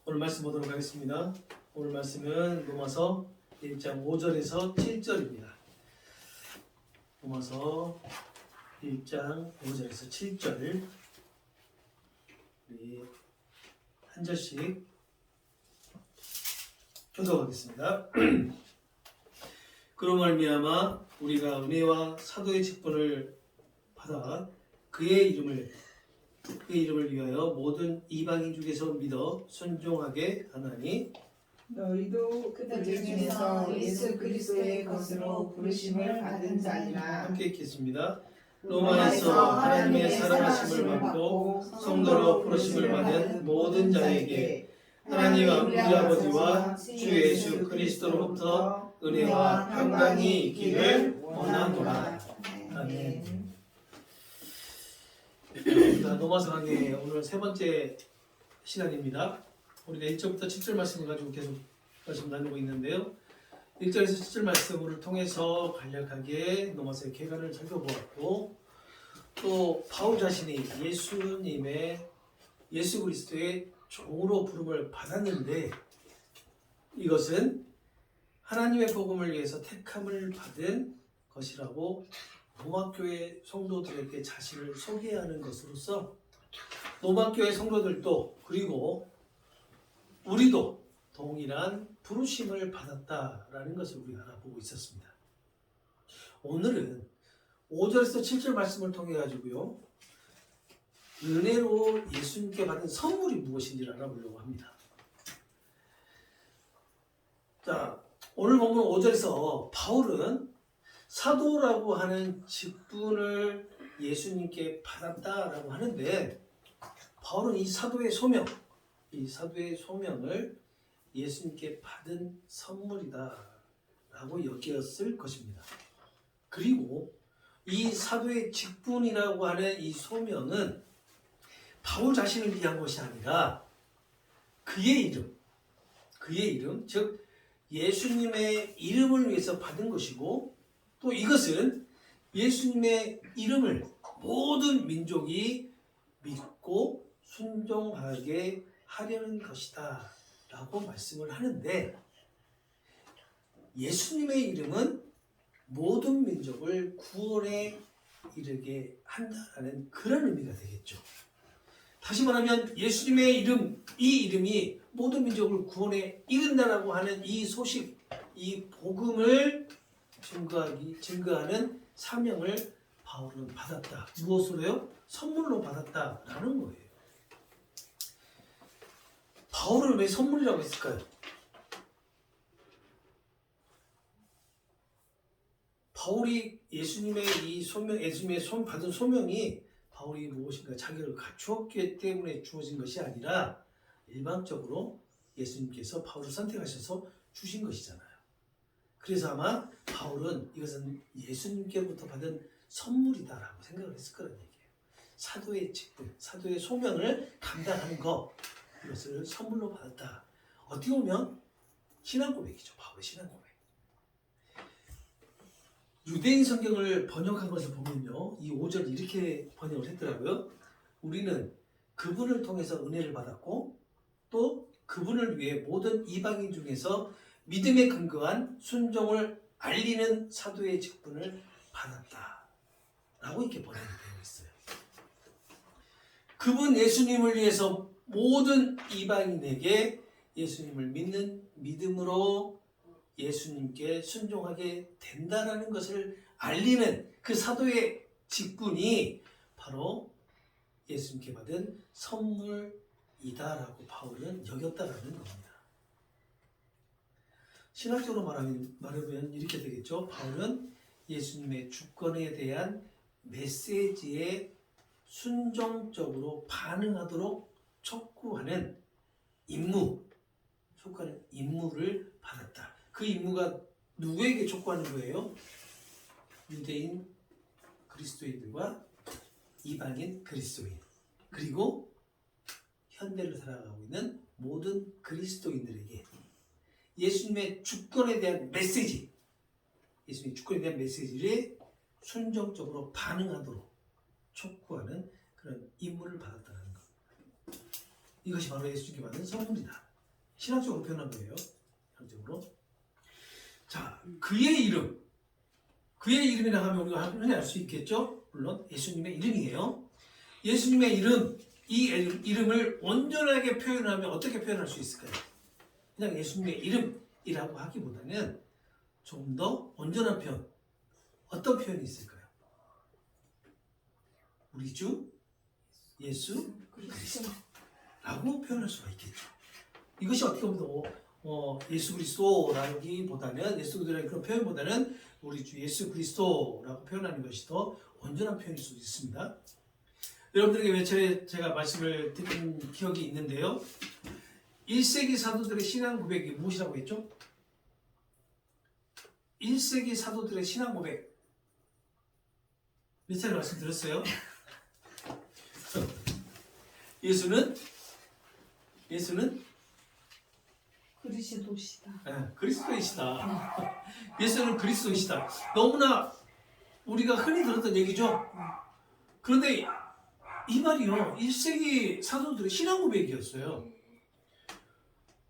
오늘 말씀 보도록 하겠습니다. 오늘 말씀은 로마서 1장 5절에서 7절입니다. 로마서 1장 5절에서 7절 우리 한 절씩 교독하겠습니다. 그로 말미암아 우리가 은혜와 사도의 직분을 받아 그의 이름을 위하여 모든 이방인 중에서 믿어 순종하게 하나니 너희도 그들 중에서 예수 그리스도의 것으로 부르심을 받은 자니라. 함께 읽겠습니다. 로마에서 하나님의 사랑하심을 받고 성도로 부르심을 받은 모든 자에게 하나님 우리 아버지와 주 예수 그리스도로부터 은혜와 평강이 있기를 원하노라. 아멘. 로마서 강의 오늘 세 번째 시간입니다. 우리가 1절부터 7절 말씀을 가지고 계속 말씀 나누고 있는데요. 1절에서 7절 말씀을 통해서 간략하게 로마서의 개관을 살펴보았고, 또 바울 자신이 예수 그리스도의 종으로 부름을 받았는데, 이것은 하나님의 복음을 위해서 택함을 받은 것이라고 로마교회 성도들에게 자신을 소개하는 것으로서 로마교회 성도들도 그리고 우리도 동일한 부르심을 받았다라는 것을 우리가 알아보고 있었습니다. 오늘은 5절에서 7절 말씀을 통해 가지고요, 은혜로 예수님께 받은 선물이 무엇인지를 알아보려고 합니다. 자, 오늘 본문 5절에서 바울은 사도라고 하는 직분을 예수님께 받았다라고 하는데, 바울은 이 사도의 소명을 예수님께 받은 선물이다라고 여겼을 것입니다. 그리고 이 사도의 직분이라고 하는 이 소명은 바울 자신을 위한 것이 아니라 그의 이름, 즉 예수님의 이름을 위해서 받은 것이고, 또 이것은 예수님의 이름을 모든 민족이 믿고 순종하게 하려는 것이다 라고 말씀을 하는데, 예수님의 이름은 모든 민족을 구원에 이르게 한다는 그런 의미가 되겠죠. 다시 말하면 예수님의 이 이름이 모든 민족을 구원에 이른다라고 하는 이 소식, 이 복음을 증거하는 사명을 바울은 받았다. 무엇으로요? 선물로 받았다라는 거예요. 바울을 왜 선물이라고 했을까요? 바울이 예수님의 받은 소명이 바울이 무엇인가 자기를 갖추었기 때문에 주어진 것이 아니라 일방적으로 예수님께서 바울을 선택하셔서 주신 것이잖아요. 그래서 아마 바울은 이것은 예수님께로부터 받은 선물이다라고 생각을 했을 거라는 얘기예요. 사도의 직분, 사도의 소명을 감당하는 것, 이것을 선물로 받았다. 어떻게 보면 신앙 고백이죠. 바울의 신앙 고백. 유대인 성경을 번역한 것을 보면요, 이 5절 이렇게 번역을 했더라고요. 우리는 그분을 통해서 은혜를 받았고, 또 그분을 위해 모든 이방인 중에서 믿음에 근거한 순종을 알리는 사도의 직분을 받았다 라고 이렇게 번역이 되어 있어요. 그분 예수님을 위해서 모든 이방인에게 예수님을 믿는 믿음으로 예수님께 순종하게 된다라는 것을 알리는 그 사도의 직분이 바로 예수님께 받은 선물이다라고 바울은 여겼다라는 겁니다. 신학적으로 말하면 이렇게 되겠죠. 바울은 예수님의 주권에 대한 메시지에 순종적으로 반응하도록 촉구하는 임무를 받았다. 그 임무가 누구에게 촉구하는 거예요? 유대인 그리스도인들과 이방인 그리스도인, 그리고 현대를 살아가고 있는 모든 그리스도인들에게 예수님의 주권에 대한 메시지를 순종적으로 반응하도록 촉구하는 그런 임무를 받았다는 것. 이것이 바로 예수님께 받은 선물이다. 신학적으로 표현한 거예요. 신학적으로. 자, 그의 이름. 그의 이름이라 하면 우리가 흔히 알 수 있겠죠? 물론 예수님의 이름이에요. 예수님의 이름, 이 이름을 온전하게 표현하면 어떻게 표현할 수 있을까요? 그냥 예수님의 이름이라고 하기보다는 좀 더 온전한 표현. 어떤 표현이 있을까요? 우리 주 예수 그리스도라고 표현할 수가 있겠죠. 이것이 어떻게 보면 예수 그리스도라기보다는 예수 그리스도라는 그런 표현보다는 우리 주 예수 그리스도라고 표현하는 것이 더 온전한 표현일 수 있습니다. 여러분들에게 몇 차례 제가 말씀을 드린 기억이 있는데요. 1세기 사도들의 신앙 고백이 무엇이라고 했죠? 1세기 사도들의 신앙 고백 몇 차례 말씀드렸어요? 예수는 그리스도시다. 그리스도이시다. 예수는 그리스도이시다. 너무나 우리가 흔히 들었던 얘기죠. 그런데 이 말이요 1세기 사도들의 신앙 고백이었어요.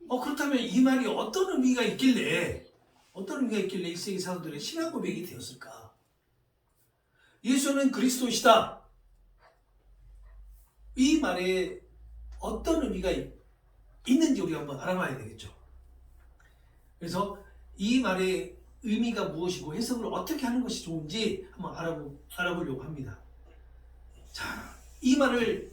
그렇다면 이 말이 어떤 의미가 있길래 1세기 사도들의 신앙 고백이 되었을까? 예수는 그리스도시다. 이 말에 어떤 의미가 있는지 우리가 한번 알아봐야 되겠죠. 그래서 이 말의 의미가 무엇이고 해석을 어떻게 하는 것이 좋은지 한번 알아보려고 합니다. 자, 이 말을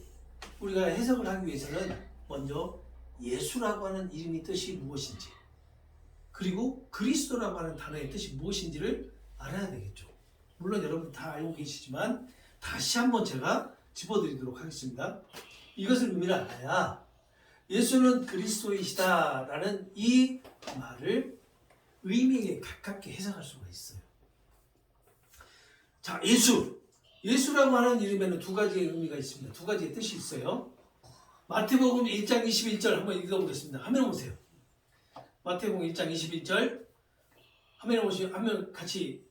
우리가 해석을 하기 위해서는 먼저 예수라고 하는 이름의 뜻이 무엇인지 그리고 그리스도라고 하는 단어의 뜻이 무엇인지를 알아야 되겠죠. 물론 여러분 다 알고 계시지만 다시 한번 제가 짚어드리도록 하겠습니다. 이것을 의미를 알아야 예수는 그리스도이시다라는 이 말을 의미에 가깝게 해석할 수가 있어요. 자, 예수라고 하는 이름에는 두 가지의 의미가 있습니다. 두 가지의 뜻이 있어요. 마태복음 1장 21절 한번 읽어보겠습니다. 화면에 보세요. 마태복음 1장 21절 화면에 보시면 한번 같이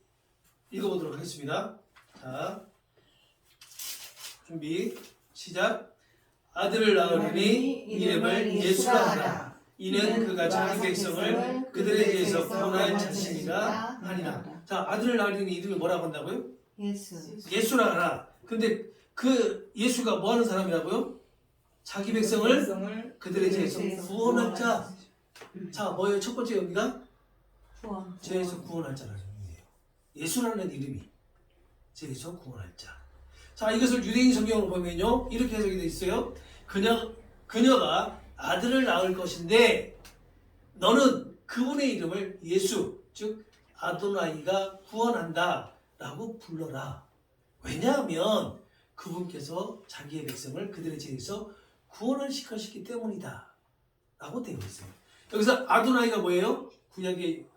읽어보도록 하겠습니다. 자, 준비 시작. 아들을 낳으리니 이름을 예수라 하라. 이는 그가 자기 백성을 그들에 대해서 구원할 자신이라 하니라. 자, 아들을 낳으리니 이름을 뭐라고 한다고요? 예수라 하라. 근데 그 예수가 뭐 하는 사람이라고요? 자기 백성을 그들에 대해서 구원할 자. 자, 뭐예요? 첫 번째 의미가? 죄에서 구원할 자라는 의미예요. 예수라는 이름이 죄에서 구원할 자. 자, 이것을 유대인 성경으로 보면요 이렇게 해석이 되어 있어요. 그녀가 아들을 낳을 것인데 너는 그분의 이름을 예수, 즉 아도나이가 구원한다 라고 불러라. 왜냐하면 그분께서 자기의 백성을 그들의 죄에서 구원을 시키기 때문이다 라고 되어 있어요. 여기서 아도나이가 뭐예요? 구약의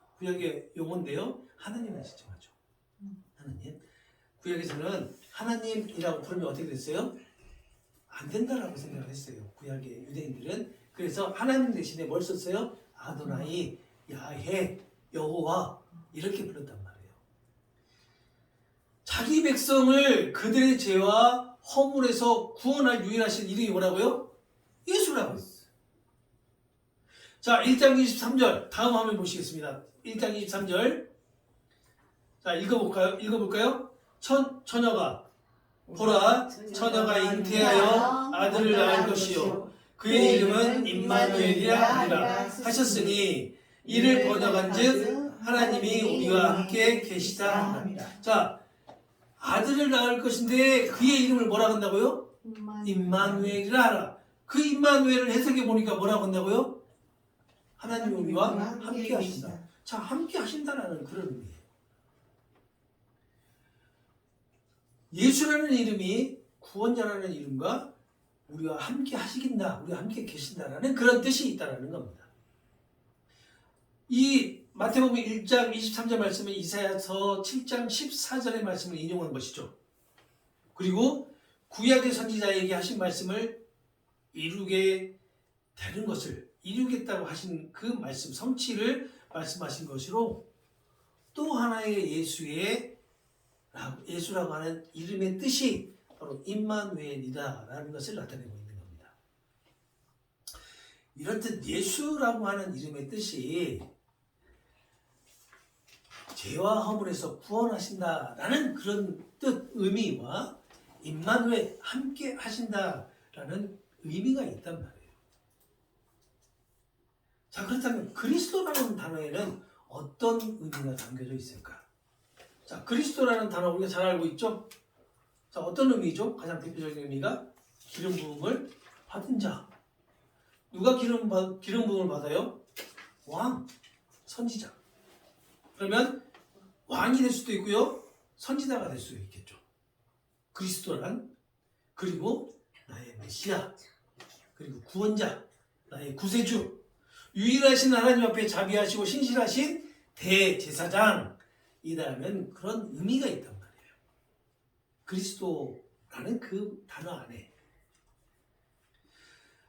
용어인데요. 하나님을 지칭하죠. 하나님. 구약에서는 하나님이라고 부르면 어떻게 됐어요? 안 된다라고 생각을 했어요. 구약의 유대인들은. 그래서 하나님 대신에 뭘 썼어요? 아도나이, 야훼, 여호와 이렇게 불렀단 말이에요. 자기 백성을 그들의 죄와 허물에서 구원할 유일하신 이름이 뭐라고요? 예수라고 했어요. 자, 1장 23절 다음 화면 보시겠습니다. 1장 23절 자, 읽어볼까요? 처녀가 보라, 처녀가 잉태하여 아들을 낳을 것이요 그의 이름은 임마누엘이라 하리라 하셨으니 이를 번역한즉 하나님이 우리와 함께 계시다 합니다. 자, 아들을 낳을 것인데 그의 이름을 뭐라고 한다고요? 임마누엘이라 하라. 그 임마누엘을 해석해 보니까 뭐라고 한다고요? 하나님이 우리와 함께 하신다. 자, 함께 하신다라는 그런 의미예요. 예수라는 이름이 구원자라는 이름과 우리와 함께 하시긴다, 우리와 함께 계신다라는 그런 뜻이 있다라는 겁니다. 이 마태복음 1장 23절 말씀은 이사야서 7장 14절의 말씀을 인용한 것이죠. 그리고 구약의 선지자에게 하신 말씀을 이루게 되는 것을 이루겠다고 하신 그 말씀 성취를 말씀하신 것으로 또 하나의 예수라고 하는 이름의 뜻이 바로 임마누엘이다라는 것을 나타내고 있는 겁니다. 이렇듯 예수라고 하는 이름의 뜻이 죄와 허물에서 구원하신다라는 그런 뜻, 의미와 임마누엘 함께 하신다라는 의미가 있단 말이에요. 자, 그렇다면 그리스도라는 단어에는 어떤 의미가 담겨져 있을까? 자, 그리스도라는 단어 우리가 잘 알고 있죠? 자, 어떤 의미죠? 가장 대표적인 의미가 기름 부음을 받은 자. 누가 기름 부음을 받아요? 왕, 선지자. 그러면 왕이 될 수도 있고요, 선지자가 될 수도 있겠죠. 그리스도란, 그리고 나의 메시아, 그리고 구원자, 나의 구세주, 유일하신 하나님 앞에 자비하시고 신실하신 대제사장이라는 그런 의미가 있단 말이에요. 그리스도라는 그 단어 안에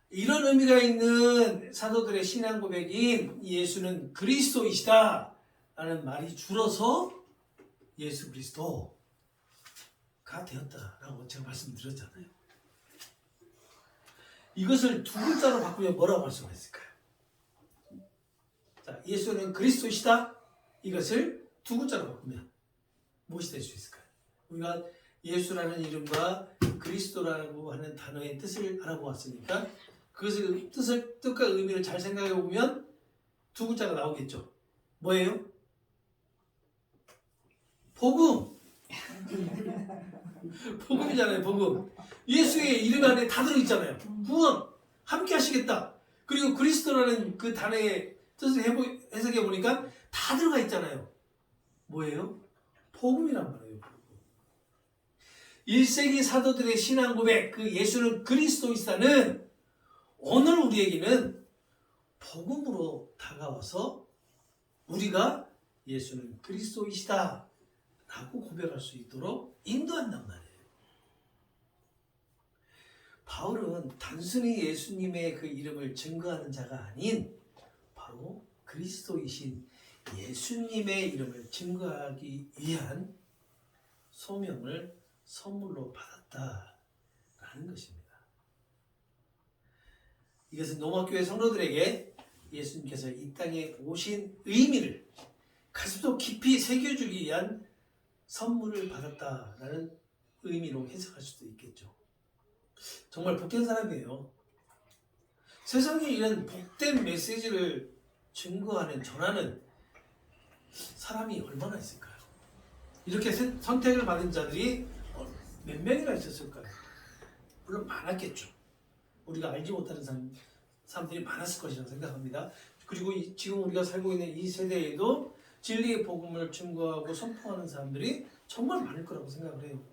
이런 의미가 있는 사도들의 신앙 고백인 예수는 그리스도이시다 라는 말이 줄어서 예수 그리스도가 되었다라고 제가 말씀드렸잖아요. 이것을 두 글자로 바꾸면 뭐라고 할 수가 있을까요? 자, 예수는 그리스도이시다, 이것을 두 글자로 바꾸면 무엇이 될 수 있을까요? 우리가 예수라는 이름과 그리스도라고 하는 단어의 뜻을 알아보았으니까 그것의 뜻과 의미를 잘 생각해 보면 두 글자가 나오겠죠. 뭐예요? 복음. 복음이잖아요. 복음. 예수의 이름 안에 다 들어있잖아요. 구원, 함께 하시겠다. 그리고 그리스도라는 그 단어의 뜻을 해석해 보니까 다 들어가 있잖아요. 뭐예요? 복음이란 말이에요. 1세기 사도들의 신앙 고백, 그 예수는 그리스도이시다는 오늘 우리에게는 복음으로 다가와서 우리가 예수는 그리스도이시다 라고 고백할 수 있도록 인도한단 말이에요. 바울은 단순히 예수님의 그 이름을 증거하는 자가 아닌 바로 그리스도이신 예수님의 이름을 증거하기 위한 소명을 선물로 받았다라는 것입니다. 이것은 로마교회 성도들에게 예수님께서 이 땅에 오신 의미를 가슴속 깊이 새겨주기 위한 선물을 받았다라는 의미로 해석할 수도 있겠죠. 정말 복된 사람이에요. 세상에 이런 복된 메시지를 증거하는, 전하는 사람이 얼마나 있을까요? 이렇게 선택을 받은 자들이 몇 명이나 있었을까요? 물론 많았겠죠. 우리가 알지 못하는 사람들이 많았을 것이라고 생각합니다. 그리고 지금 우리가 살고 있는 이 세대에도 진리의 복음을 증거하고 선포하는 사람들이 정말 많을 거라고 생각을 해요.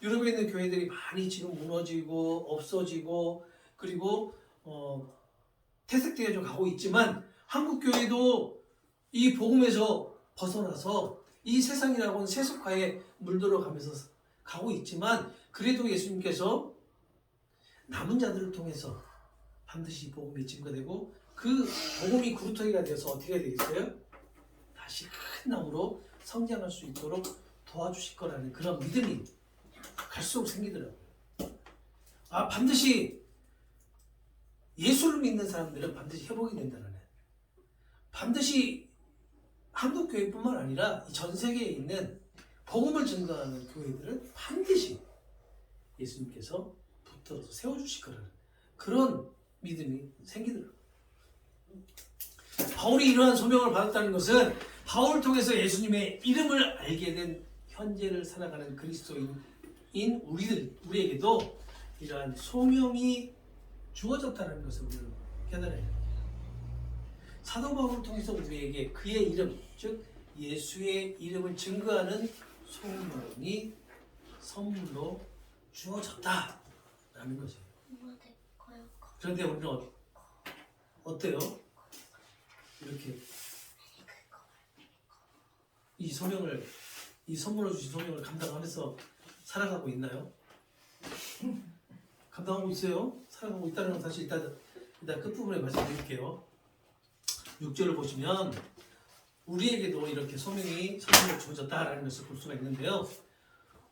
유럽에 있는 교회들이 많이 지금 무너지고 없어지고 그리고 퇴색되어 가고 있지만 한국 교회도 이 복음에서 벗어나서 이 세상이라고 하는 세속화에 물들어 가면서 가고 있지만 그래도 예수님께서 남은 자들을 통해서 반드시 복음이 증거되고 그 복음이 구루터기가 되어서 어떻게 되겠어요? 다시 큰 나무로 성장할 수 있도록 도와주실 거라는 그런 믿음이 갈수록 생기더라고요. 반드시 예수를 믿는 사람들은 반드시 회복이 된다는, 반드시 한국 교회뿐만 아니라 전 세계에 있는 복음을 증거하는 교회들은 반드시 예수님께서 붙들어서 세워주실 거라는 그런 믿음이 생기더라고요. 바울이 이러한 소명을 받았다는 것은 바울을 통해서 예수님의 이름을 알게 된 현재를 살아가는 그리스도인 우리에게도 이러한 소명이 주어졌다는 것을 우리는 깨달아야 합니다. 사도 바울을 통해서 우리에게 그의 이름, 즉 예수의 이름을 증거하는 소명이 선물로 주어졌다라는 것이에요. 그런데 우리는 어때요? 이렇게 이 선물로 주신 소명을 감당하면서 살아가고 있나요? 감당하고 있어요? 살아가고 있다는 건 사실 일단 끝부분에 말씀드릴게요. 6절을 보시면 우리에게도 이렇게 소명이 선물로 주어졌다라는 것을 볼 수가 있는데요.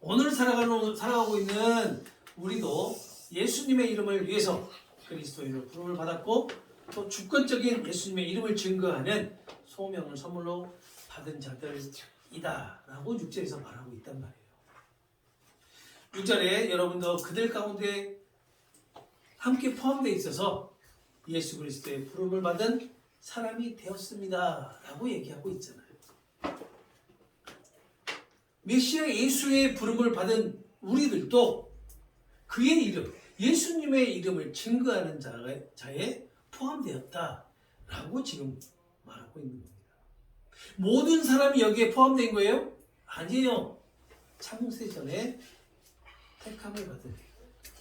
오늘 살아가고 있는 우리도 예수님의 이름을 위해서 그리스도인으로 부름을 받았고 또 주권적인 예수님의 이름을 증거하는 소명을 선물로 받은 자들이다 라고 6절에서 말하고 있단 말이에요. 6절에 여러분도 그들 가운데 함께 포함되어 있어서 예수 그리스도의 부름을 받은 사람이 되었습니다 라고 얘기하고 있잖아요. 메시아 예수의 부름을 받은 우리들도 그의 이름, 예수님의 이름을 증거하는 자에 포함되었다라고 지금 말하고 있는 겁니다. 모든 사람이 여기에 포함된 거예요? 아니에요. 창세 전에 택함을 받은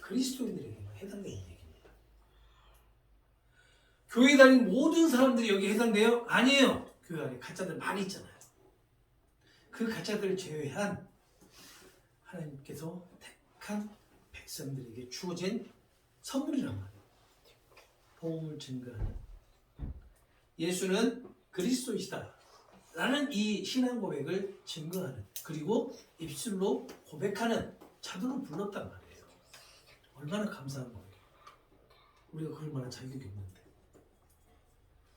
그리스도인들에게만 해당되는 얘기입니다. 교회 다니는 모든 사람들이 여기에 해당돼요? 아니에요. 교회 안에 가짜들 많이 있잖아요. 그 가짜들을 제외한 하나님께서 택한 백성들에게 주어진 선물이란 말이에요. 복음을 증거하는 예수는 그리스도이시다 라는 이 신앙 고백을 증거하는, 그리고 입술로 고백하는 자들로 불렀단 말이에요. 얼마나 감사한 거예요. 우리가 그럴 만한 자격이 없는데,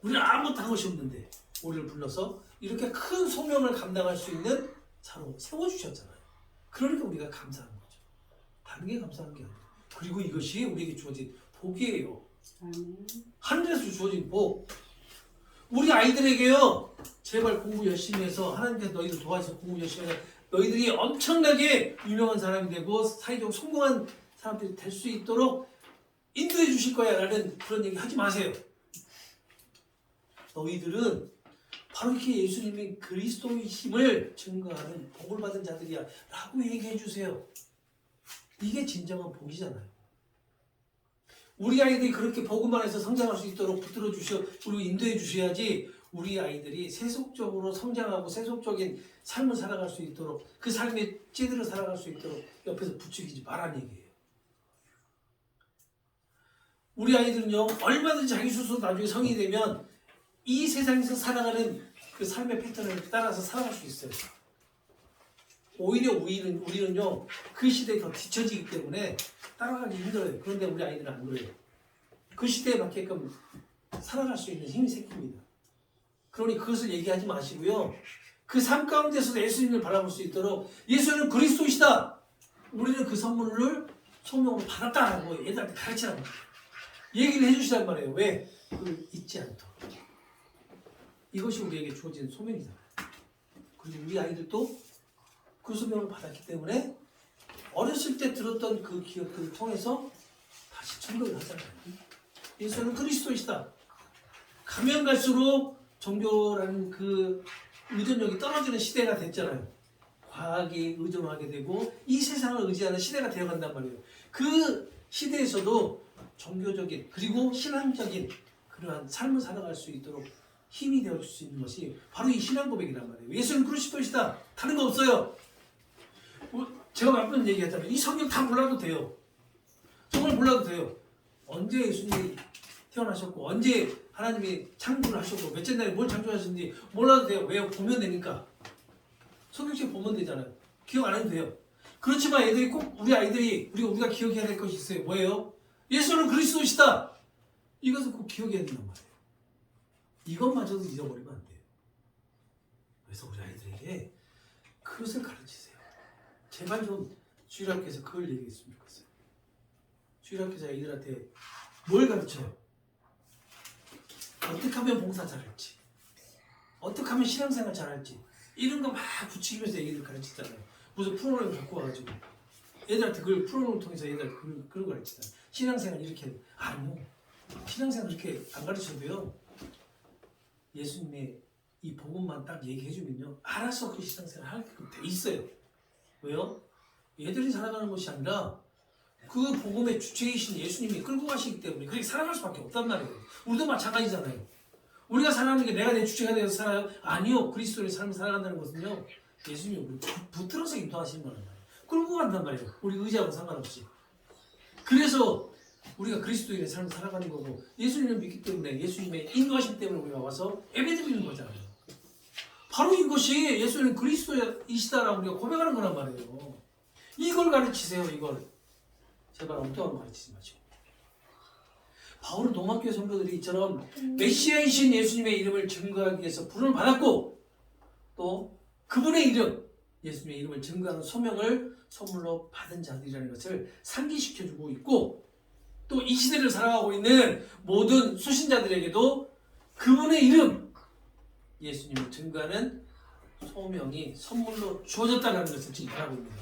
우리는 아무것도 한 것이 없는데 우리를 불러서 이렇게 큰 소명을 감당할 수 있는 자로 세워주셨잖아요. 그러니까 우리가 감사한 거죠. 다른 게 감사한 게 아니에요. 그리고 이것이 우리에게 주어진 복이에요. 하늘에서 주어진 복. 우리 아이들에게요, 제발 공부 열심히 해서 하나님께서 너희들 도와서 공부 열심히 해서 너희들이 엄청나게 유명한 사람이 되고 사회적으로 성공한 사람들이 될 수 있도록 인도해 주실 거야 라는 그런 얘기 하지 마세요. 너희들은 바로 이렇게 예수님이 그리스도이심을 증거하는 복을 받은 자들이야 라고 얘기해 주세요. 이게 진정한 복이잖아요. 우리 아이들이 그렇게 복음 안에서 성장할 수 있도록 붙들어 주셔, 그리고 인도해 주셔야지 우리 아이들이 세속적으로 성장하고 세속적인 삶을 살아갈 수 있도록, 그 삶에 제대로 살아갈 수 있도록 옆에서 부추기지 말라는 얘기예요. 우리 아이들은요, 얼마든지 자기 스스로 나중에 성인이 되면 이 세상에서 살아가는 그 삶의 패턴을 따라서 살아갈 수 있어요. 오히려 우리는요, 그 시대에 더 뒤처지기 때문에 따라가기 힘들어요. 그런데 우리 아이들은 안 그래요. 그 시대에 맞게끔 살아갈 수 있는 힘이 생깁니다. 그러니 그것을 얘기하지 마시고요, 그 삶 가운데서도 예수님을 바라볼 수 있도록 예수는 그리스도이시다, 우리는 그 선물을 소명으로 받았다라고 애들한테 가르치라고 얘기를 해주시란 말이에요. 왜? 그걸 잊지 않도록. 이것이 우리에게 주어진 소명이잖아요. 그리고 우리 아이들도 그 소명을 받았기 때문에 어렸을 때 들었던 그 기억들을 통해서 다시 증거를 하잖아요. 예수는 그리스도이시다. 가면 갈수록 종교라는 그 의존력이 떨어지는 시대가 됐잖아요. 과학에 의존하게 되고 이 세상을 의지하는 시대가 되어간단 말이에요. 그 시대에서도 종교적인 그리고 신앙적인 그러한 삶을 살아갈 수 있도록 힘이 되어줄 수 있는 것이 바로 이 신앙 고백이란 말이에요. 예수는 그리스도이시다. 다른 거 없어요. 제가 몇 번 얘기했잖아요. 이 성경 다 몰라도 돼요. 정말 몰라도 돼요. 언제 예수님이 태어나셨고 언제 하나님이 창조를 하셨고 몇째 날에 뭘 창조하셨는지 몰라도 돼요. 왜요? 보면 되니까. 성경책 보면 되잖아요. 기억 안 해도 돼요. 그렇지만 애들이 꼭 우리 아이들이 우리가 기억해야 될 것이 있어요. 뭐예요? 예수는 그리스도시다. 이것을 꼭 기억해야 된단 말이에요. 이것마저도 잊어버리면 안 돼요. 그래서 우리 아이들에게 그것을 가르치세요. 제발 좀 주일학교에서 그걸 얘기했으면 좋겠어요. 주일학교에서 아이들한테 뭘 가르쳐요? 어떻게 하면 봉사 잘할지, 어떻게 하면 신앙생활 잘할지, 이런 거 막 붙이면서 애기들 가르치잖아요. 무슨 프로그램 갖고 와가지고 애들한테 그걸 프로그램을 통해서 애들 그런 거 가르치잖아요. 신앙생활 이렇게. 아니요, 신앙생활 이렇게 안 가르쳐도요, 예수님의 이 복음만 딱 얘기해주면요, 알아서 그 신앙생활 하게끔 돼 있어요. 왜요? 얘들이 살아가는 것이 아니라 그 복음의 주체이신 예수님이 끌고 가시기 때문에 그렇게 살아갈 수밖에 없단 말이에요. 우리도 마찬가지잖아요. 우리가 살아가는 게 내가 내 주체가 되어서 살아요? 아니요. 그리스도의 삶을 살아간다는 것은요, 예수님이 우리 붙들어서 인도하시는 거란 말이에요. 끌고 간단 말이에요. 우리 의지하고 상관없이. 그래서 우리가 그리스도인의 삶을 살아가는 거고, 예수님을 믿기 때문에, 예수님의 인도하심 때문에 우리가 와서 예배드리는 거잖아요. 바로 이것이 예수는 그리스도이시다라고 우리가 고백하는 거란 말이에요. 이걸 가르치세요. 이걸. 제발 엉뚱한 거 가르치지 마시고. 바울은 로마교회 성도들이 이처럼 메시아이신 예수님의 이름을 증거하기 위해서 부름을 받았고 또 그분의 이름, 예수님의 이름을 증거하는 소명을 선물로 받은 자들이라는 것을 상기시켜주고 있고 또 이 시대를 살아가고 있는 모든 수신자들에게도 그분의 이름, 예수님을 증거하는 소명이 선물로 주어졌다는 것을 지금 말하고 있습니다.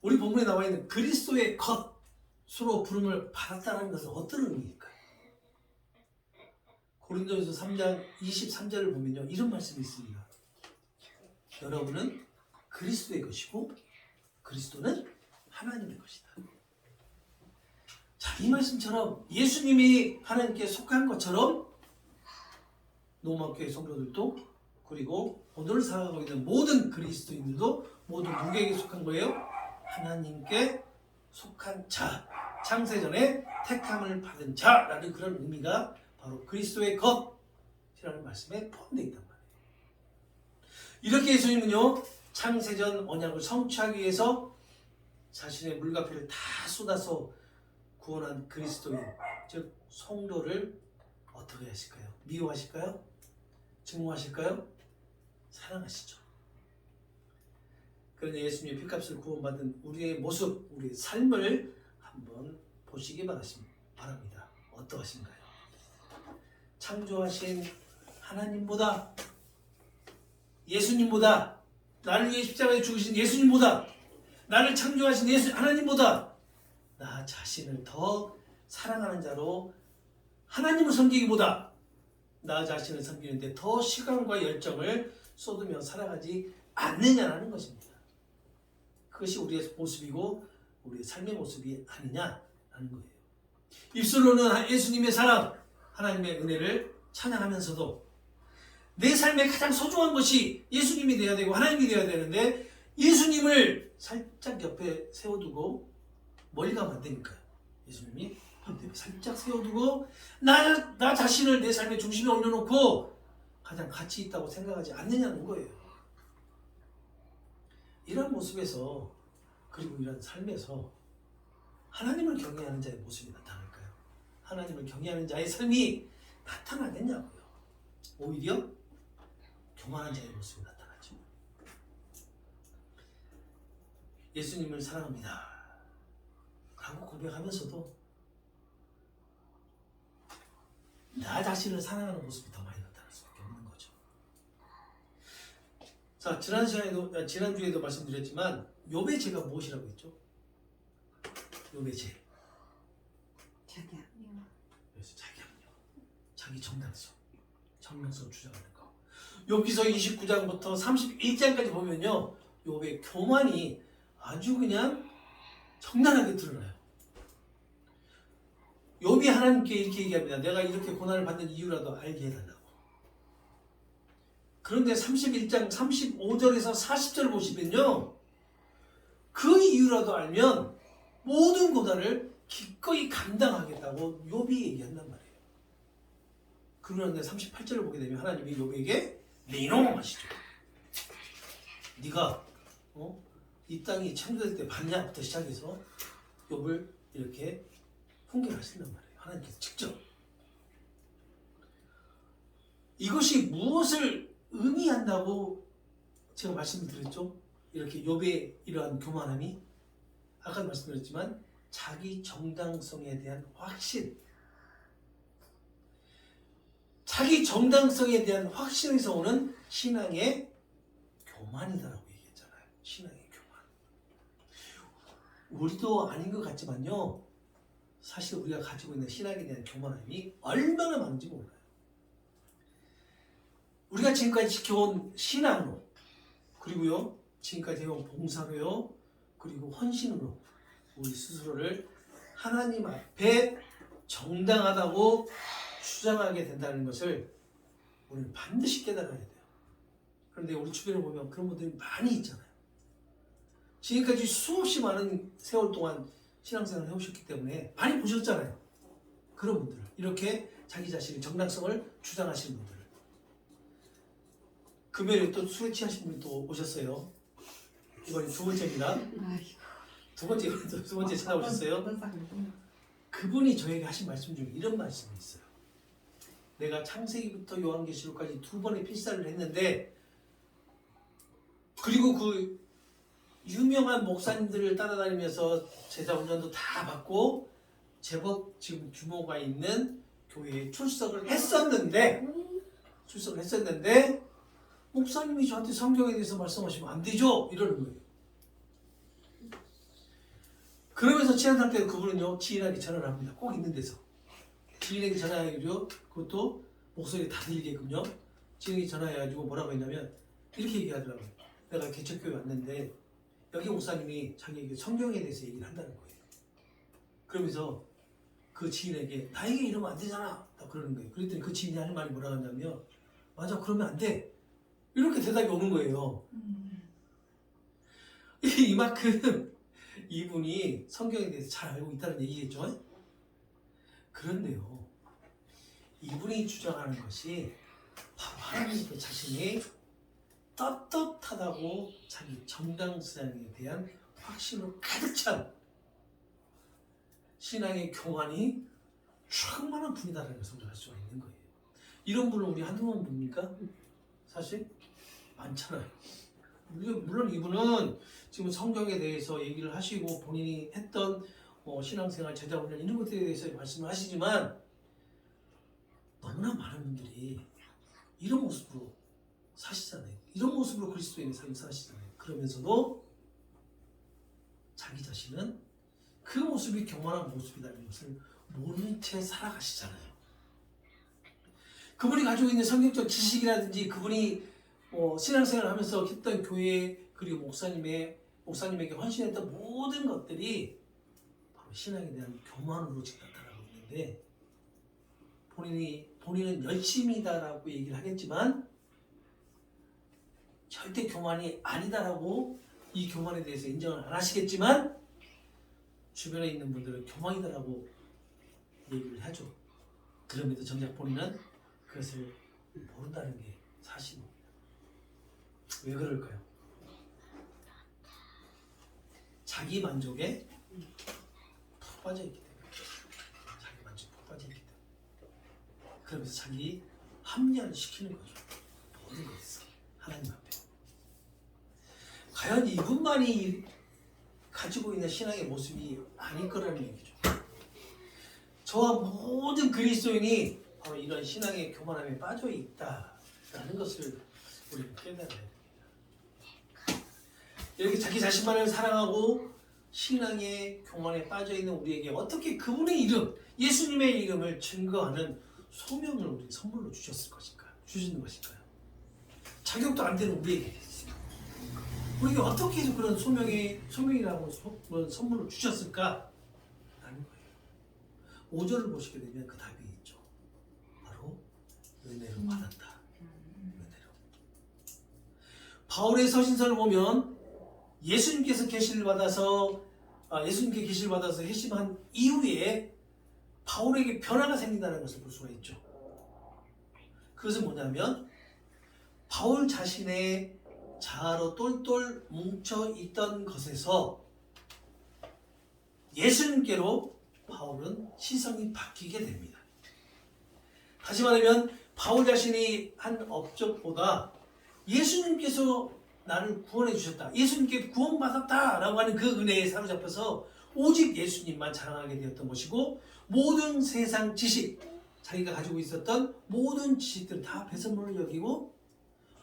우리 본문에 나와 있는 그리스도의 것으로 부름을 받았다는 것은 어떤 의미일까요? 고린도전서 3장 23절을 보면요, 이런 말씀이 있습니다. 여러분은 그리스도의 것이고 그리스도는 하나님의 것이다. 자, 이 말씀처럼 예수님이 하나님께 속한 것처럼 로마교회 성도들도 그리고 오늘 살아가고 있는 모든 그리스도인들도 모두 누구에게 속한 거예요? 하나님께 속한 자, 창세전에 택함을 받은 자라는 그런 의미가 바로 그리스도의 것이라는 말씀에 포함되어 있단 말이에요. 이렇게 예수님은요, 창세전 언약을 성취하기 위해서 자신의 물가피를 다 쏟아서 구원한 그리스도인, 즉 성도를 어떻게 하실까요? 미워하실까요? 증오하실까요? 사랑하시죠. 그런데 예수님의 피값을 구원받은 우리의 모습, 우리의 삶을 한번 보시기 바랍니다. 어떠하신가요? 창조하신 하나님보다, 예수님보다, 나를 위해 십자가에 죽으신 예수님보다, 나를 창조하신 하나님보다 나 자신을 더 사랑하는 자로 하나님을 섬기기보다 나 자신을 섬기는데 더 시간과 열정을 쏟으며 살아가지 않느냐라는 것입니다. 그것이 우리의 모습이고 우리의 삶의 모습이 아니냐라는 거예요. 입술로는 예수님의 사랑, 하나님의 은혜를 찬양하면서도 내 삶에 가장 소중한 것이 예수님이 되어야 되고 하나님이 되어야 되는데 예수님을 살짝 옆에 세워두고 멀리 가면 안 되니까요. 예수님이 옆에 살짝 세워두고 나 자신을 내 삶의 중심에 올려놓고 가장 가치 있다고 생각하지 않느냐는 거예요. 이런 모습에서 그리고 이런 삶에서 하나님을 경외하는 자의 모습이 나타날까요? 하나님을 경외하는 자의 삶이 나타나겠냐고요. 오히려 교만한 자의 모습이 나타나죠. 예수님을 사랑합니다 라고 고백하면서도 나 자신을 사랑하는 모습이 더 많이 나타날 수밖에 없는 거죠. 자, 지난주에도 말씀드렸지만 욥의 죄가 무엇이라고 했죠? 욥의 죄. 자기 합리화. 그래서 자기 합리화, 자기 정당성 주장하는 거. 욥기서 29장부터 31장까지 보면요, 욥의 교만이 아주 그냥 적나라하게 드러나요. 욥이 하나님께 이렇게 얘기합니다. 내가 이렇게 고난을 받는 이유라도 알게 해달라고. 그런데 31장 35절에서 40절 보시면요, 그 이유라도 알면 모든 고난을 기꺼이 감당하겠다고 욥이 얘기한단 말이에요. 그런데 38절을 보게 되면 하나님이 욥에게 네 이놈 하시죠. 네가 이 땅이 창조될 때 봤냐부터 시작해서 욥을 이렇게 훈계하신단 말이에요. 하나님께서 직접. 이것이 무엇을 의미한다고 제가 말씀을 드렸죠? 이렇게 욥의 이러한 교만함이 아까 말씀드렸지만 자기 정당성에 대한 확신, 자기 정당성에 대한 확신에서 오는 신앙의 교만이다라고 얘기했잖아요. 신앙의 교만. 우리도 아닌 것 같지만요, 사실 우리가 가지고 있는 신앙에 대한 교만함이 얼마나 많은지 몰라요. 우리가 지금까지 지켜온 신앙으로, 그리고요 지금까지 해온 봉사로요, 그리고 헌신으로 우리 스스로를 하나님 앞에 정당하다고 주장하게 된다는 것을 우리는 반드시 깨달아야 돼요. 그런데 우리 주변에 보면 그런 분들이 많이 있잖아요. 지금까지 수없이 많은 세월 동안 신앙생활을 해오셨기 때문에 많이 보셨잖아요. 그런 분들을, 이렇게 자기 자신의 정당성을 주장하시는 분들을. 금요일에 또 술에 취하신 분이 또 오셨어요. 이번에 두 번째입니다. 두 번째 찾아오셨어요. 그분이 저에게 하신 말씀 중에 이런 말씀이 있어요. 내가 창세기부터 요한계시록까지 2번의 필사를 했는데, 그리고 그 유명한 목사님들을 따라다니면서 제자 훈련도 다 받고 제법 지금 규모가 있는 교회에 출석을 했었는데 목사님이 저한테 성경에 대해서 말씀하시면 안 되죠? 이러는 거예요. 그러면서 취한 상태에서 그분은요, 지인에게 전화를 합니다. 꼭 있는 데서. 지인에게 전화해가지고, 그것도 목소리 다 들리게끔요. 지인에게 전화해가지고 뭐라고 했냐면, 이렇게 얘기하더라고요. 내가 개척교회 왔는데, 여기 목사님이 자기에게 성경에 대해서 얘기를 한다는 거예요. 그러면서 그 지인에게, 나에게 이러면 안 되잖아. 딱 그러는 거예요. 그랬더니 그 지인이 하는 말이 뭐라고 하냐면, 맞아, 그러면 안 돼. 이렇게 대답이 오는 거예요. 이만큼 이분이 성경에 대해서 잘 알고 있다는 얘기겠죠? 그런데요, 이분이 주장하는 것이 바로 하나님께 자신이 떳떳하다고 자기 정당성에 대한 확신으로 가득 찬 신앙의 교만이 충만한 분이다라는 것을 우리가 알 수가 있는 거예요. 이런 분은 우리 한두 번 봅니까? 사실 많잖아요. 물론 이분은 지금 성경에 대해서 얘기를 하시고 본인이 했던 신앙생활, 제자훈련 이런 것들에 대해서 말씀을 하시지만 너무나 많은 분들이 이런 모습으로 사시잖아요. 이런 모습으로 그리스도인의 삶을 사시잖아요. 그러면서도 자기 자신은 그 모습이 교만한 모습이라는 것을 모른 채 살아가시잖아요. 그분이 가지고 있는 성경적 지식이라든지 그분이 신앙생활을 하면서 했던 교회 그리고 목사님에게 헌신했던 모든 것들이 바로 신앙에 대한 교만으로 지금 나타나고 있는데, 본인은 열심이다라고 얘기를 하겠지만 절대 교만이 아니다라고 이 교만에 대해서 인정을 안 하시겠지만 주변에 있는 분들은 교만이다라고 얘기를 하죠. 그럼에도 정작 본인은 그것을 모른다는 게 사실입니다. 왜 그럴까요? 자기 만족에 푹 빠져있기 때문에. 자기 만족에 푹 빠져있기 때문에. 그러면서 자기 합리화를 시키는 거죠. 모든 것을 하나님 앞에. 과연 이분만이 가지고 있는 신앙의 모습이 아닐 거라는 얘기죠. 저와 모든 그리스도인이 바로 이런 신앙의 교만함에 빠져 있다라는 것을 우리는 깨달아야 됩니다. 이렇게 자기 자신만을 사랑하고 신앙의 교만에 빠져 있는 우리에게 어떻게 그분의 이름, 예수님의 이름을 증거하는 소명을 우리 선물로 주시는 것일까요? 자격도 안 되는 우리에게 우리에게 어떻게 해서 그런 소명이라고 그런 선물을 주셨을까? 라는 거예요. 5절을 보시게 되면 그 답이 있죠. 바로 은혜로 받았다. 은혜로. 바울의 서신서를 보면 예수님께 계시를 받아서 회심한 이후에 바울에게 변화가 생긴다는 것을 볼 수가 있죠. 그것은 뭐냐면 바울 자신의 자아로 똘똘 뭉쳐 있던 것에서 예수님께로 바울은 시선이 바뀌게 됩니다. 다시 말하면 바울 자신이 한 업적보다 예수님께서 나를 구원해 주셨다, 예수님께 구원받았다 라고 하는 그 은혜에 사로잡혀서 오직 예수님만 자랑하게 되었던 것이고, 모든 세상 지식, 자기가 가지고 있었던 모든 지식들을 다 배설물로 여기고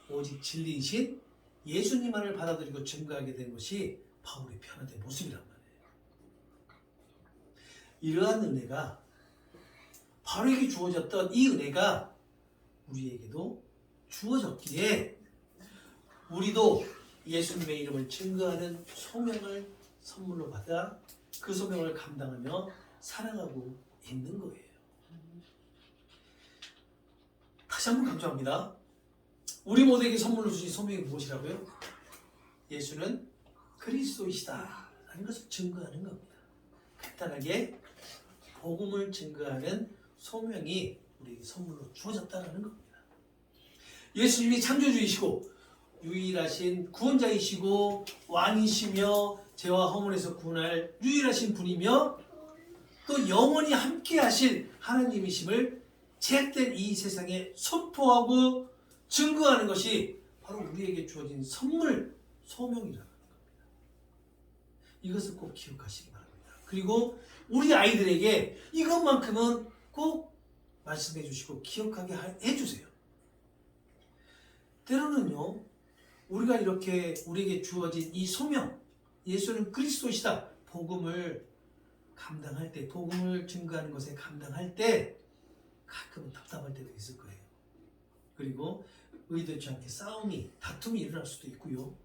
오직 진리이신 예수님만을 받아들이고 증거하게 된 것이 바울의 변화된 모습이란 말이에요. 이러한 은혜가, 바울에게 주어졌던 이 은혜가 우리에게도 주어졌기에 우리도 예수님의 이름을 증거하는 소명을 선물로 받아 그 소명을 감당하며 살아가고 있는 거예요. 다시 한번 강조합니다. 우리 모두에게 선물로 주신 소명이 무엇이라고요? 예수는 그리스도이시다 라는 것을 증거하는 겁니다. 간단하게 복음을 증거하는 소명이 우리에게 선물로 주어졌다는 겁니다. 예수님이 창조주이시고 유일하신 구원자이시고 왕이시며 죄와 허물에서 구원할 유일하신 분이며, 또 영원히 함께 하실 하나님이심을 제약된 이 세상에 선포하고 증거하는 것이 바로 우리에게 주어진 선물, 소명이라는 겁니다. 이것을 꼭 기억하시기 바랍니다. 그리고 우리 아이들에게 이것만큼은 꼭 말씀해 주시고 기억하게 해주세요. 때로는요, 우리가 이렇게 우리에게 주어진 이 소명, 예수는 그리스도이시다, 복음을 감당할 때, 복음을 증거하는 것에 감당할 때 가끔은 답답할 때도 있을 거예요. 그리고 의도치 않게 싸움이, 다툼이 일어날 수도 있고요.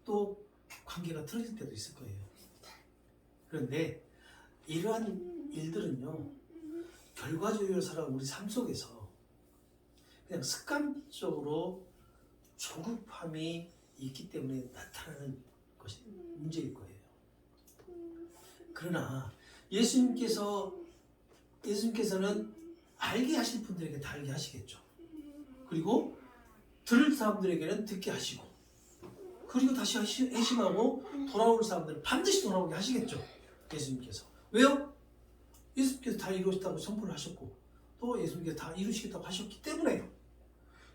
또 관계가 틀어질 때도 있을 거예요. 그런데 이러한 일들은요, 결과적으로 살아온 우리 삶 속에서 그냥 습관적으로 조급함이 있기 때문에 나타나는 것이 문제일 거예요. 그러나 예수님께서는 알게 하실 분들에게 다 알게 하시겠죠. 그리고 들을 사람들에게는 듣게 하시고, 그리고 다시 회심하고 돌아올 사람들은 반드시 돌아오게 하시겠죠. 예수님께서. 왜요? 예수님께서 다 이루셨다고 선포를 하셨고, 또 예수님께서 다 이루시겠다고 하셨기 때문에요.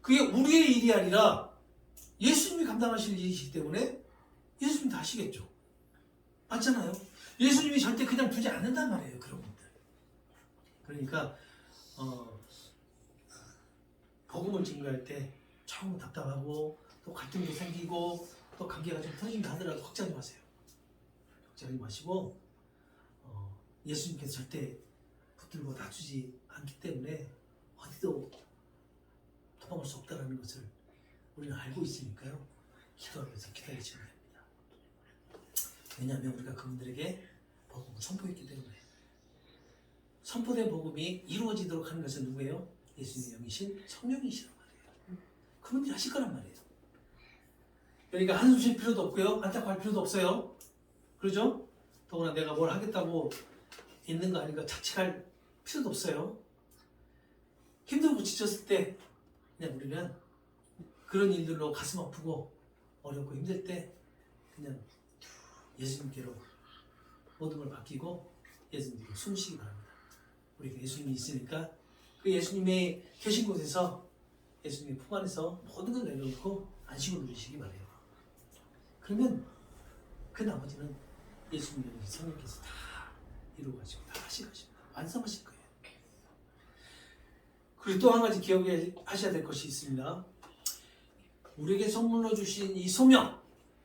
그게 우리의 일이 아니라 예수님이 감당하실 일이시기 때문에 예수님이 다 하시겠죠. 맞잖아요. 예수님이 절대 그냥 두지 않는단 말이에요. 그런 분들. 그러니까 복음을 증거할 때 처음 답답하고 또 갈등도 생기고 또 관계가 좀 터진다 하더라도 걱정하지 마세요. 걱정하지 마시고 예수님께서 절대 붙들고 놔주지 않기 때문에 어디도 도망갈 수 없다는 것을 우리는 알고 있으니까요. 기도하면서 기다리시면 됩니다. 왜냐하면 우리가 그분들에게 복음을 선포했기 때문에. 선포된 복음이 이루어지도록 하는 것은 누구예요? 예수님의 영이신 성령이시란 말이에요. 그분들이 하실 거란 말이에요. 그러니까 한숨 쉴 필요도 없고요. 안타까워할 필요도 없어요. 그러죠? 더구나 내가 뭘 하겠다고 있는 거 아닌가 자책할 필요도 없어요. 힘들고 지쳤을 때 그냥 우리는 그런 일들로 가슴 아프고 어렵고 힘들 때 그냥 예수님께로 모든 걸 맡기고 예수님께로 숨쉬기 바랍니다. 우리가 예수님이 있으니까 그 예수님의 계신 곳에서 예수님의 품 안에서 모든 걸 내려놓고 안식을 누리시기 바래요. 그러면 그 나머지는 예수님의 성령께서 다 이루어가시고 다 하시겠습니다. 완성하실 거예요. 그리고 또 한 가지 기억하셔야 될 것이 있습니다. 우리에게 선물로 주신 이 소명,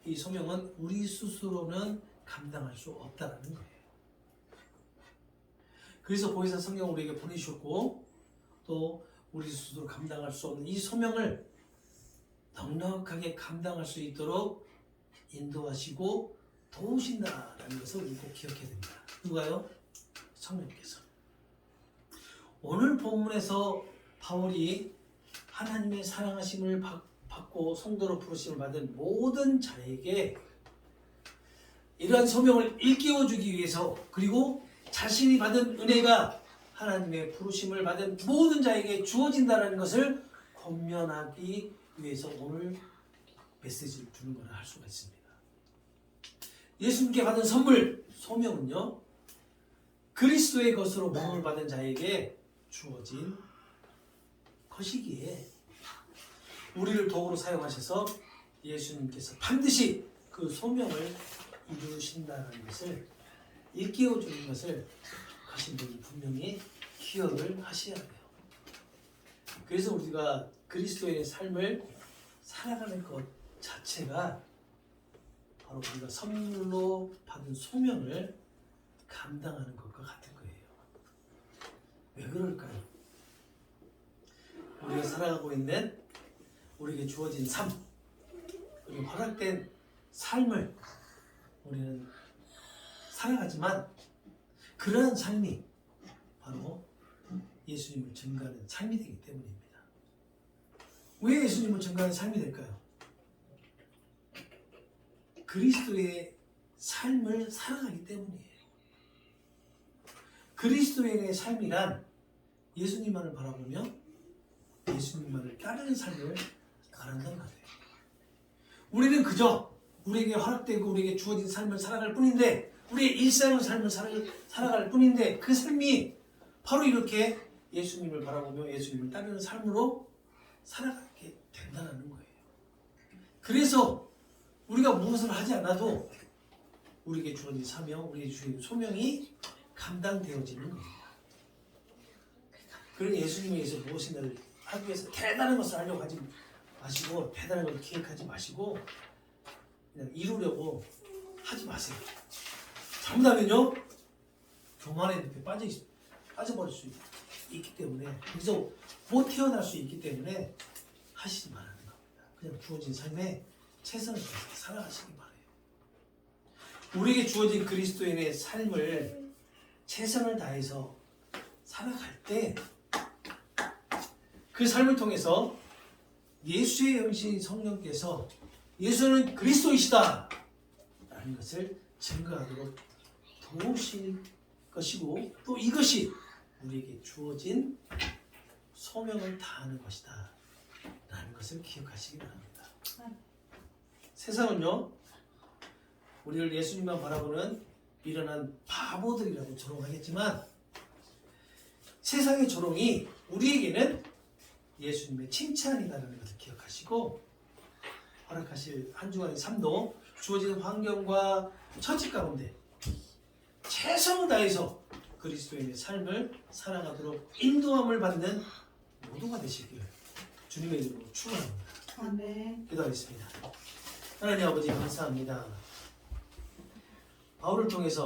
이 소명은 우리 스스로는 감당할 수 없다는 거예요. 그래서 보혜사 성령을 우리에게 보내주셨고 또 우리 스스로 감당할 수 없는 이 소명을 넉넉하게 감당할 수 있도록 인도하시고 도우신다라는 것을 우리 꼭 기억해야 됩니다. 누가요? 성령께서. 오늘 본문에서 바울이 하나님의 사랑하심을 받고 성도로 부르심을 받은 모든 자에게 이러한 소명을 일깨워주기 위해서, 그리고 자신이 받은 은혜가 하나님의 부르심을 받은 모든 자에게 주어진다는 것을 권면하기 위해서 오늘 메시지를 주는 것을 할 수가 있습니다. 예수님께 받은 선물, 소명은요, 그리스도의 것으로 몸을 받은 자에게 주어진 것이기에 우리를 도구로 사용하셔서 예수님께서 반드시 그 소명을 이루신다는 것을 일깨워주는 것을 가신 분이 분명히 기억을 하셔야 돼요. 그래서 우리가 그리스도의 삶을 살아가는 것 자체가 바로 우리가 선물로 받은 소명을 감당하는 것과 같은 거예요. 왜 그럴까요? 우리가 살아가고 있는 우리에게 주어진 삶, 그리고 허락된 삶을 우리는 살아가지만 그러한 삶이 바로 예수님을 증거하는 삶이 되기 때문입니다. 왜 예수님을 증거하는 삶이 될까요? 그리스도의 삶을 살아가기 때문이에요. 그리스도의 삶이란 예수님만을 바라보며 예수님만을 따르는 삶을 말한단 말이에요. 우리는 그저 우리에게 허락되고 우리에게 주어진 삶을 살아갈 뿐인데 우리의 일상의 삶을 살아갈 뿐인데 그 삶이 바로 이렇게 예수님을 바라보며 예수님을 따르는 삶으로 살아가게 된다는 거예요. 그래서 우리가 무엇을 하지 않아도 우리에게 주어진 사명, 우리에게 주어진 소명이 감당되어지는 겁니다. 그런 예수님에 의해서 무엇인가를 하기 위해서 대단한 것을 하려고 하지 마시고 대단한 걸 기획하지 마시고 그냥 이루려고 하지 마세요. 잘못하면요 교만의 늪에 빠져버릴 수 있기 때문에 그래서 못 태어날 수 있기 때문에 하시지 말라는 겁니다. 그냥 주어진 삶에 최선을 다해서 살아가시기 바라요. 우리에게 주어진 그리스도인의 삶을 최선을 다해서 살아갈 때 그 삶을 통해서 예수의 영신 성령께서 예수는 그리스도이시다 라는 것을 증거하도록 도우실 것이고 또 이것이 우리에게 주어진 소명을 다하는 것이다 라는 것을 기억하시기 바랍니다. 세상은요 우리를 예수님만 바라보는 미련한 바보들이라고 조롱하겠지만 세상의 조롱이 우리에게는 예수님의 칭찬이라는 것을 기억하시고 허락하실 한 주간의 삶도 주어진 환경과 처지 가운데 최선을 다해서 그리스도인의 삶을 살아가도록 인도함을 받는 모두가 되시기를 주님의 이름으로 축원합니다. 아멘. 기도하겠습니다. 하나님 아버지 감사합니다. 바울을 통해서